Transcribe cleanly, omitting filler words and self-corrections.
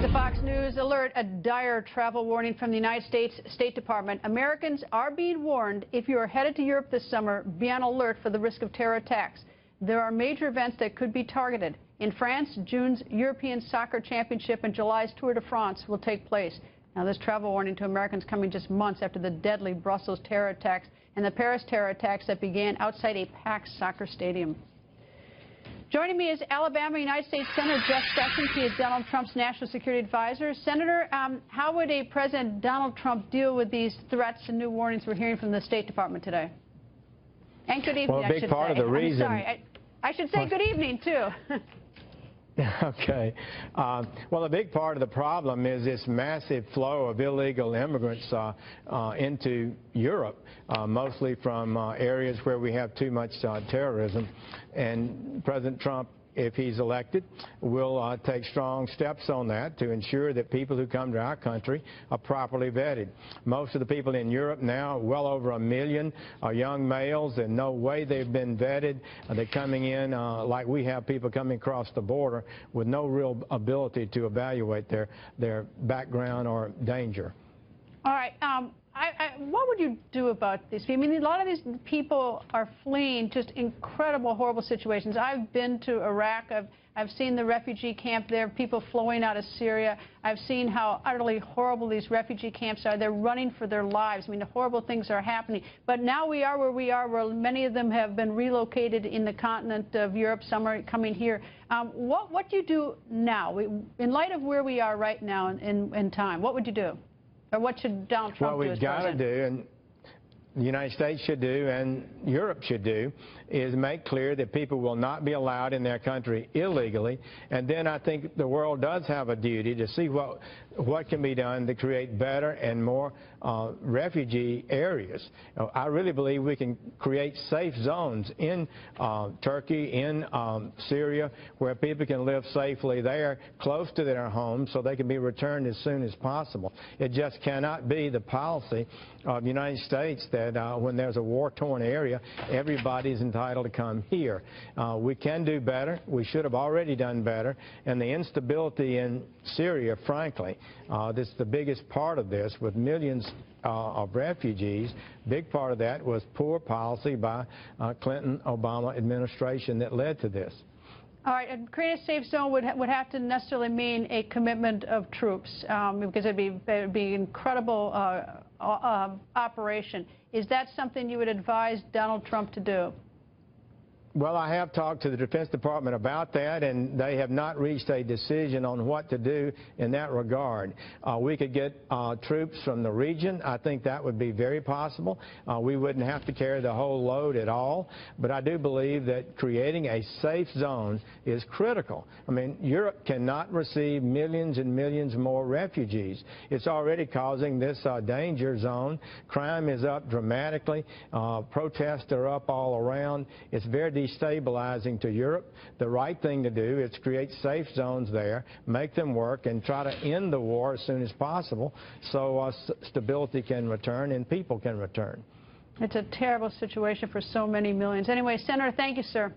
The Fox News alert, a dire travel warning from the United States State Department. Americans are being warned if you are headed to Europe this summer, be on alert for the risk of terror attacks. There are major events that could be targeted. In France, June's European Soccer Championship and July's Tour de France will take place. Now, this travel warning to Americans coming just months after the deadly Brussels terror attacks and the Paris terror attacks that began outside a packed soccer stadium. Joining me is Alabama United States Senator Jeff Sessions. He is Donald Trump's national security advisor. Senator, how would a President Donald Trump deal with these threats and new warnings we're hearing from the State Department today? And good evening, well, a big part of the reason. I'm sorry, I should say good evening, too. Okay. Well, a big part of the problem is this massive flow of illegal immigrants into Europe, mostly from areas where we have too much terrorism. And President Trump, if he's elected, will take strong steps on that to ensure that people who come to our country are properly vetted. Most of the people in Europe now, well over 1 million, are young males, and no way they've been vetted. They're coming in like we have people coming across the border with no real ability to evaluate their background or danger. All right. What would you do about this? I mean, a lot of these people are fleeing just incredible, horrible situations. I've been to Iraq. I've seen the refugee camp there, people flowing out of Syria. I've seen how utterly horrible these refugee camps are. They're running for their lives. I mean, the horrible things are happening. But now we are where we are, where many of them have been relocated in the continent of Europe. Some are coming here. What do you do now? In light of where we are right now in time, what would you do? Or what should Donald Trump do as president? What we've got to do, and the United States should do, and Europe should do, is make clear that people will not be allowed in their country illegally. And then I think the world does have a duty to see what can be done to create better and more refugee areas. I really believe we can create safe zones in Turkey, in Syria, where people can live safely there, close to their homes, so they can be returned as soon as possible. It just cannot be the policy of the United States that when there's a war-torn area, everybody's entitled to come here. We can do better. We should have already done better. And the instability in Syria, frankly, this is the biggest part of this, with millions of refugees. Big part of that was poor policy by Clinton-Obama administration that led to this. All right, and create a safe zone would have to necessarily mean a commitment of troops, because it'd be an incredible operation. Is that something you would advise Donald Trump to do? Well, I have talked to the Defense Department about that, and they have not reached a decision on what to do in that regard. We could get troops from the region. I think that would be very possible. We wouldn't have to carry the whole load at all. But I do believe that creating a safe zone is critical. I mean, Europe cannot receive millions and millions more refugees. It's already causing this danger zone. Crime is up dramatically. Protests are up all around. It's very destabilizing to Europe. The right thing to do is create safe zones there, make them work, and try to end the war as soon as possible so stability can return and people can return. It's a terrible situation for so many millions. Anyway, Senator, thank you, sir.